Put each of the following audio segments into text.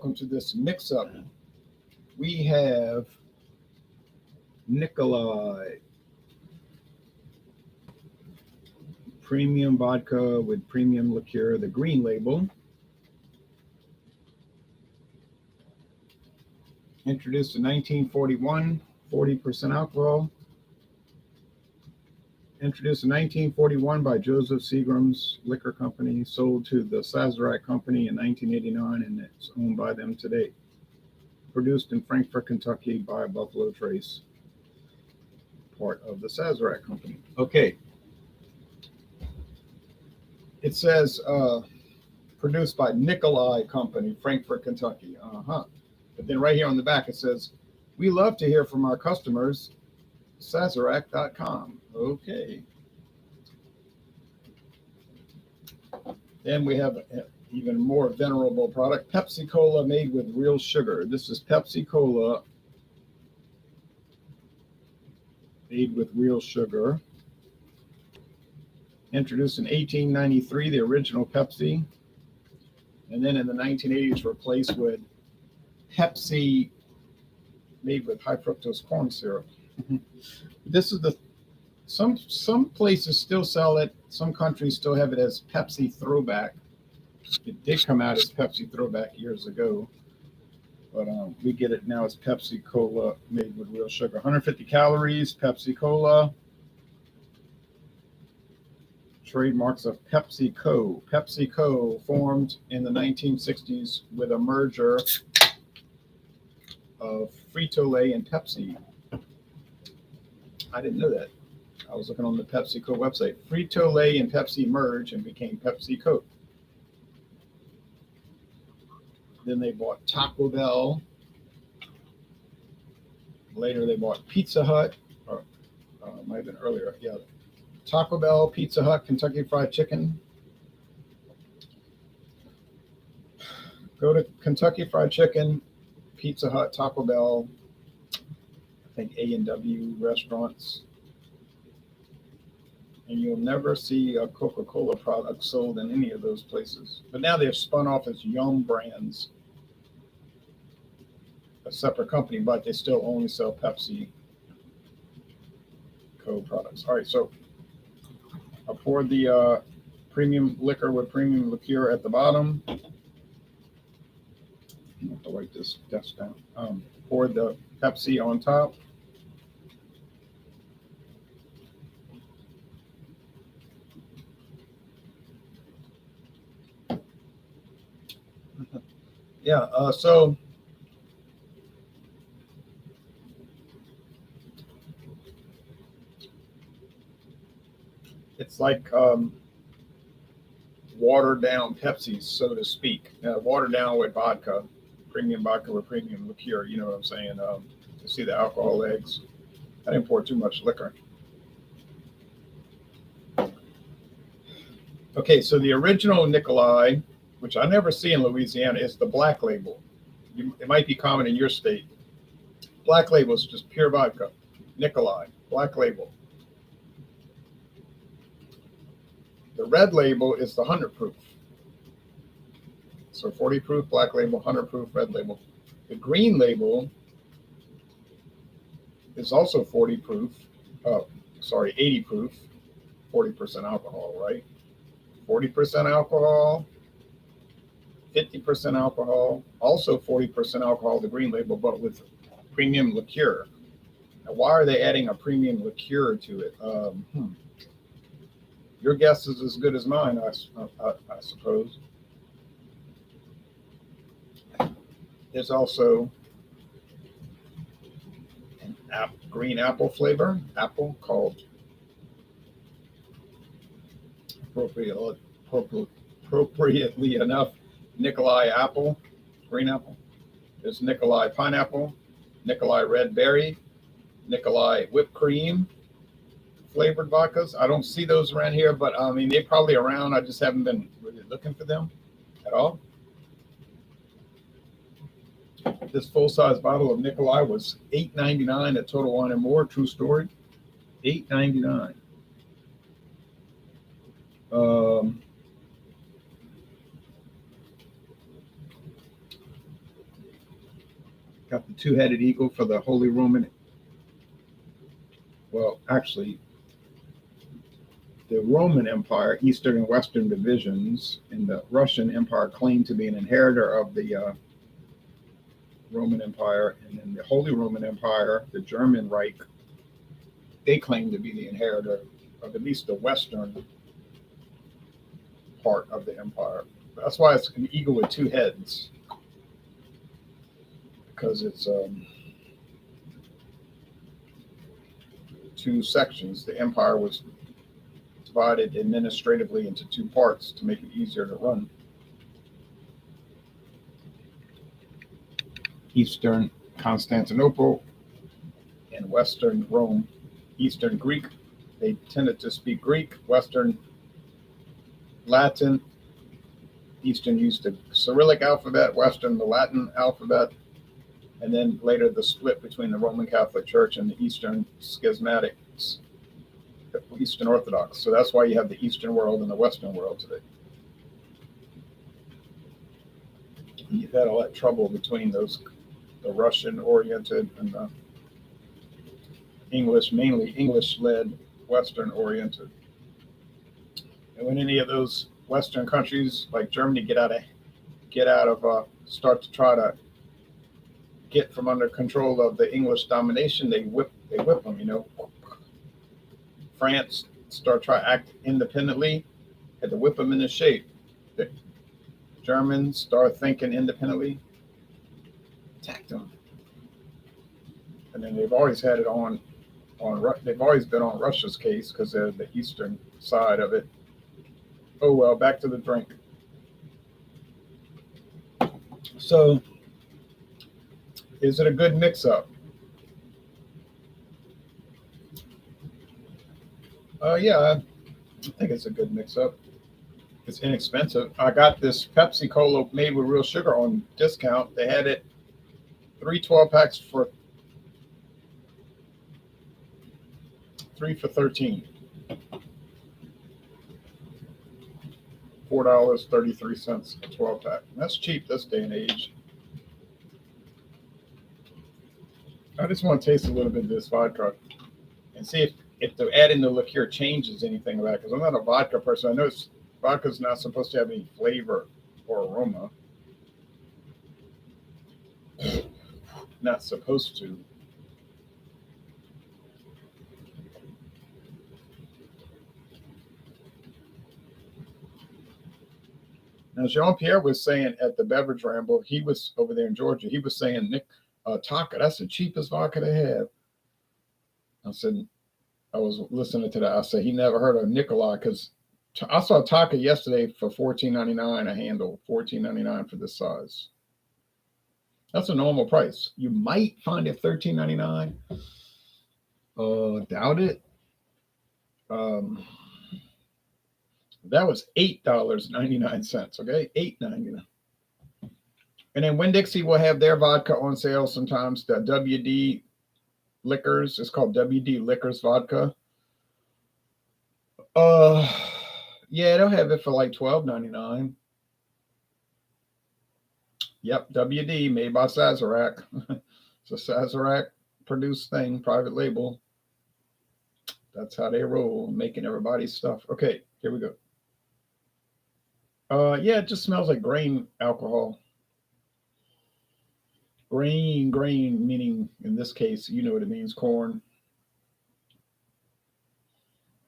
welcome to this mix-up. We have Nikoloff premium vodka with premium liqueur, the green label. Introduced in 1941, 40% alcohol. Introduced in 1941 by Joseph Seagram's Liquor Company, sold to the Sazerac Company in 1989, and it's owned by them today. Produced in Frankfort, Kentucky by Buffalo Trace, part of the Sazerac Company. Okay. It says produced by Nikoloff Company, Frankfort, Kentucky. But then right here on the back it says, we love to hear from our customers, Sazerac.com. Okay. Then we have an even more venerable product, Pepsi-Cola made with real sugar. This is Pepsi-Cola made with real sugar. Introduced in 1893, the original Pepsi. And then in the 1980s replaced with Pepsi made with high fructose corn syrup. This is some places still sell it. Some countries still have it as Pepsi Throwback. It did come out as Pepsi Throwback years ago, but we get it now as Pepsi-Cola made with real sugar. 150 calories, Pepsi-Cola. Trademarks of PepsiCo. PepsiCo formed in the 1960s with a merger of Frito-Lay and Pepsi. I didn't know that. I was looking on the PepsiCo website. Frito-Lay and Pepsi merged and became PepsiCo. Then they bought Taco Bell. Later they bought Pizza Hut, or might have been earlier. Yeah, Taco Bell, Pizza Hut, Kentucky Fried Chicken. Go to Kentucky Fried Chicken, Pizza Hut, Taco Bell, I think A&W restaurants, and you'll never see a Coca-Cola product sold in any of those places. But now they've spun off as Yum Brands, a separate company, but they still only sell PepsiCo products. All right, so I poured the premium liquor with premium liqueur at the bottom. I have to wipe this desk down. Poured the Pepsi on top. Yeah, so it's like watered down Pepsi, so to speak. Watered down with vodka, premium vodka with premium liqueur. You know what I'm saying? You see the alcohol legs. I didn't pour too much liquor. Okay, so the original Nikoloff, which I never see in Louisiana, is the black label. It might be common in your state. Black label is just pure vodka. Nikoloff, black label. The red label is the 100 proof. So 40 proof, black label, 100 proof, red label. The green label is also 40 proof. 80 proof, 40% alcohol, right? 40% alcohol, 50% alcohol, also 40% alcohol, the green label, but with premium liqueur. Now, why are they adding a premium liqueur to it? Your guess is as good as mine, I suppose. There's also an green apple flavor, apple, called appropriately enough, Nikoloff apple, green apple. There's Nikoloff pineapple, Nikoloff red berry, Nikoloff whipped cream flavored vodkas. I don't see those around here, but I mean, they're probably around. I just haven't been really looking for them at all. This full-size bottle of Nikoloff was $8.99 at Total Wine and More. True story. $8.99. got the two-headed eagle for the Holy Roman. Well, actually, the Roman Empire, Eastern and Western divisions, and the Russian Empire claimed to be an inheritor of the Roman Empire, and then the Holy Roman Empire, the German Reich, they claim to be the inheritor of at least the Western part of the empire. That's why it's an eagle with two heads, because it's two sections. The empire was divided administratively into two parts to make it easier to run. Eastern Constantinople and Western Rome. Eastern Greek, they tended to speak Greek. Western Latin. Eastern used the Cyrillic alphabet, Western the Latin alphabet, and then later the split between the Roman Catholic Church and the Eastern Schismatics, Eastern Orthodox. So that's why you have the Eastern world and the Western world today. You've had all that trouble between those, the Russian-oriented and the English, mainly English-led, Western-oriented. And when any of those Western countries like Germany start to try to get from under control of the English domination, they whip them. You know, France try to act independently, had to whip them into shape. The Germans start thinking independently, attacked them, and then they've always had it on. They've always been on Russia's case because they're the eastern side of it. Oh well, back to the drink. So, is it a good mix-up? Yeah, I think it's a good mix-up. It's inexpensive. I got this Pepsi-Cola made with real sugar on discount. They had it 3 12-packs for $13. $4.33 a 12-pack. That's cheap this day and age. I just want to taste a little bit of this vodka and see if the adding the liqueur changes anything of that, because I'm not a vodka person. I know vodka's not supposed to have any flavor or aroma. Not supposed to. Now, Jean-Pierre was saying at the Beverage Ramble, he was over there in Georgia, he was saying, Taka, that's the cheapest vodka they have. I said, I was listening to that. I said, he never heard of Nikoloff, because I saw Taka yesterday for $14.99 a handle, $14.99 for this size. That's a normal price. You might find it $13.99. Doubt it. That was $8.99. Okay, $8.99. And then Winn-Dixie will have their vodka on sale sometimes. The WD Liquors, it's called WD Liquors vodka. Yeah, they'll have it for like $12.99. Yep, WD, made by Sazerac. It's a Sazerac produced thing, private label. That's how they roll, making everybody's stuff. Okay, here we go. Yeah, it just smells like grain alcohol. Grain, meaning in this case, you know what it means, corn.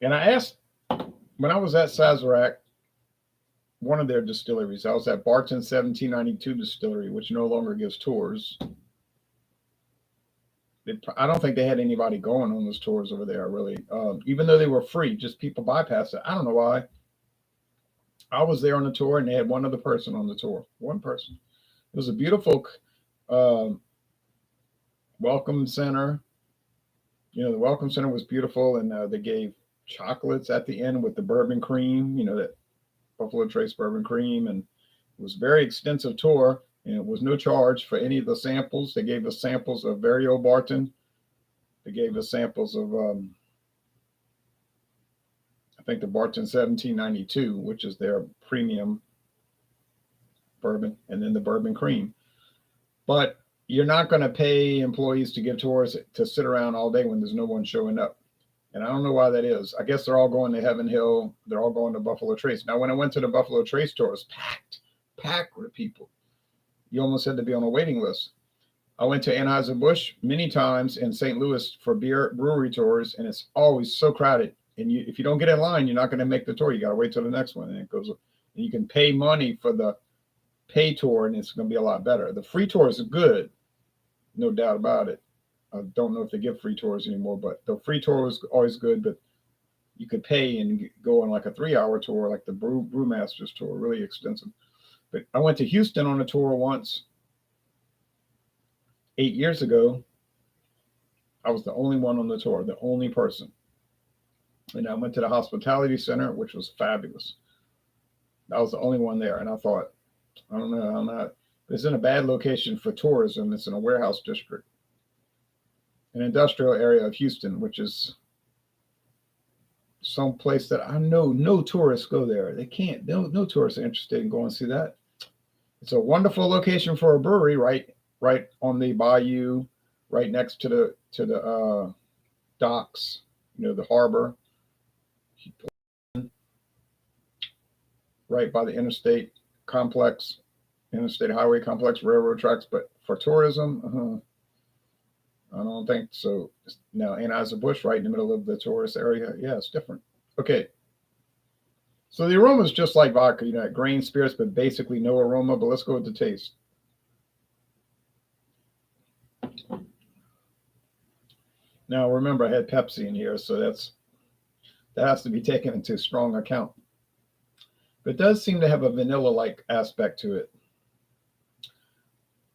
And I asked, when I was at Sazerac, one of their distilleries, I was at Barton 1792 Distillery, which no longer gives tours. I don't think they had anybody going on those tours over there, really. Even though they were free, just people bypassed it. I don't know why. I was there on the tour, and they had one other person on the tour. One person. It was a beautiful welcome center. You know, the welcome center was beautiful, and they gave chocolates at the end with the bourbon cream. You know, that Buffalo Trace bourbon cream, and it was a very extensive tour. And it was no charge for any of the samples. They gave us samples of very old Barton. They gave us samples of, I think, the Barton 1792, which is their premium bourbon, and then the bourbon cream. But you're not going to pay employees to give tours to sit around all day when there's no one showing up. And I don't know why that is. I guess they're all going to Heaven Hill. They're all going to Buffalo Trace. Now, when I went to the Buffalo Trace tour, it was packed with people. You almost had to be on a waiting list. I went to Anheuser-Busch many times in St. Louis for brewery tours, and it's always so crowded. And if you don't get in line, you're not going to make the tour. You got to wait till the next one. And it goes, and you can pay money for the pay tour, and it's going to be a lot better. The free tour is good, no doubt about it. I don't know if they give free tours anymore, but the free tour was always good. But you could pay and go on like a 3-hour tour, like the Brewmasters tour, really extensive. But I went to Houston on a tour once 8 years ago. I was the only one on the tour, the only person. And I went to the hospitality center, which was fabulous. I was the only one there. And I thought, I don't know, I'm not, it's in a bad location for tourism. It's in a warehouse district, an industrial area of Houston, which is some place that I know no tourists go there. They can't, no tourists are interested in going to see that. It's a wonderful location for a brewery, right on the bayou, right next to the docks, the harbor, right by the interstate highway complex, railroad tracks. But for tourism, I don't think so. Now, Anheuser-Busch, right in the middle of the tourist area, yeah, it's different. Okay. So the aroma is just like vodka, grain spirits, but basically no aroma. But let's go with the taste. Now, remember, I had Pepsi in here, so that has to be taken into strong account. But it does seem to have a vanilla-like aspect to it.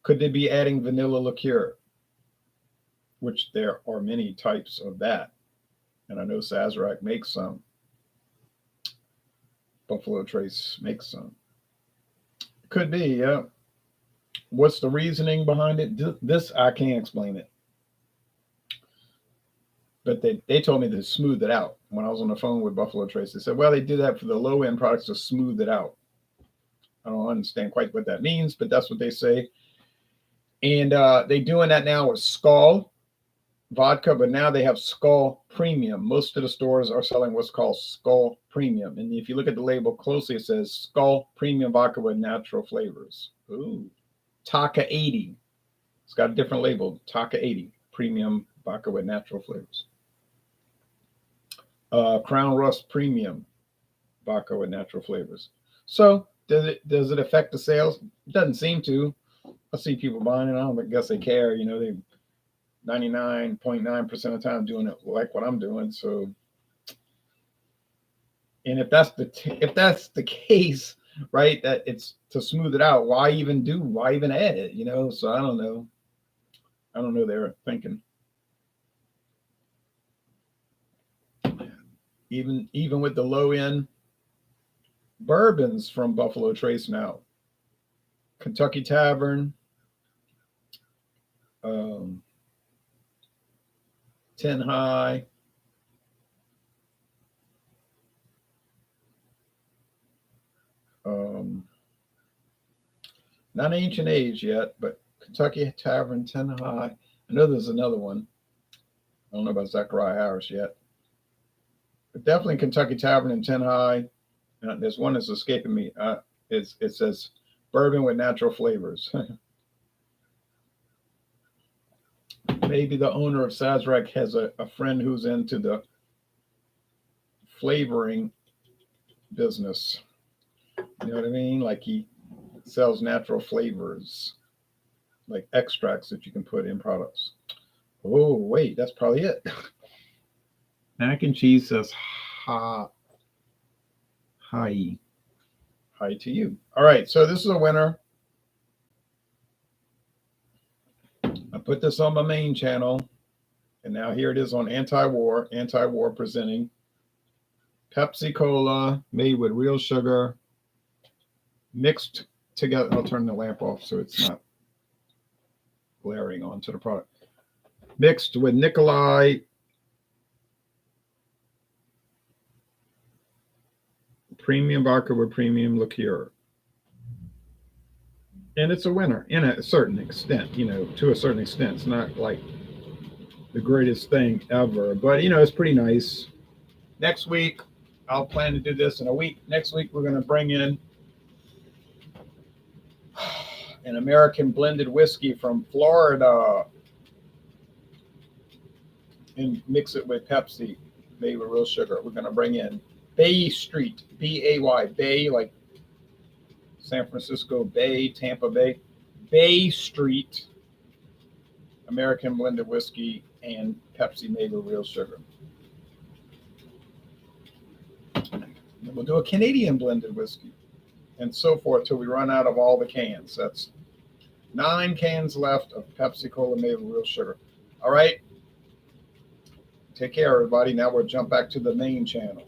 Could they be adding vanilla liqueur? Which there are many types of that. And I know Sazerac makes some. Buffalo Trace makes some. Could be, yeah. What's the reasoning behind it? This, I can't explain it. But they told me to smooth it out. When I was on the phone with Buffalo Trace, they said, well, they did that for the low-end products to smooth it out. I don't understand quite what that means, but that's what they say. And they're doing that now with Skol vodka, but now they have Skol Premium. Most of the stores are selling what's called Skol Premium. And if you look at the label closely, it says Skol Premium vodka with natural flavors. Ooh. Taka 80. It's got a different label. Taka 80. Premium vodka with natural flavors. Crown Rust Premium vodka with natural flavors. So does it affect the sales? It doesn't seem to. I see people buying it. I don't guess they care. They 99.9% of the time doing it like what I'm doing. So, and if that's the case, right, that it's to smooth it out, why even add it? So I don't know their thinking. Even with the low end bourbons from Buffalo Trace now, Kentucky Tavern, 10 High, not Ancient Age yet, but Kentucky Tavern, 10 High. I know there's another one. I don't know about Zachariah Harris yet. But definitely Kentucky Tavern and 10 High. There's one that's escaping me. It says bourbon with natural flavors. Maybe the owner of Sazerac has a friend who's into the flavoring business. You know what I mean? Like he sells natural flavors, like extracts that you can put in products. Oh, wait, that's probably it. Mac and cheese says hi to you. All right, so this is a winner. I put this on my main channel, and now here it is on Anti-War presenting Pepsi-Cola made with real sugar, mixed together. I'll turn the lamp off so it's not glaring onto the product. Mixed with Nikoloff premium vodka with premium liqueur. And it's a winner in a certain extent, to a certain extent. It's not like the greatest thing ever, but it's pretty nice. Next week, I'll plan to do this in a week. Next week, we're going to bring in an American blended whiskey from Florida and mix it with Pepsi made with real sugar. We're going to bring in Bay Street, Bay, Bay, like San Francisco Bay, Tampa Bay, Bay Street, American blended whiskey and Pepsi made with real sugar. And we'll do a Canadian blended whiskey and so forth till we run out of all the cans. That's 9 cans left of Pepsi-Cola made with real sugar. All right. Take care, everybody. Now we'll jump back to the main channel.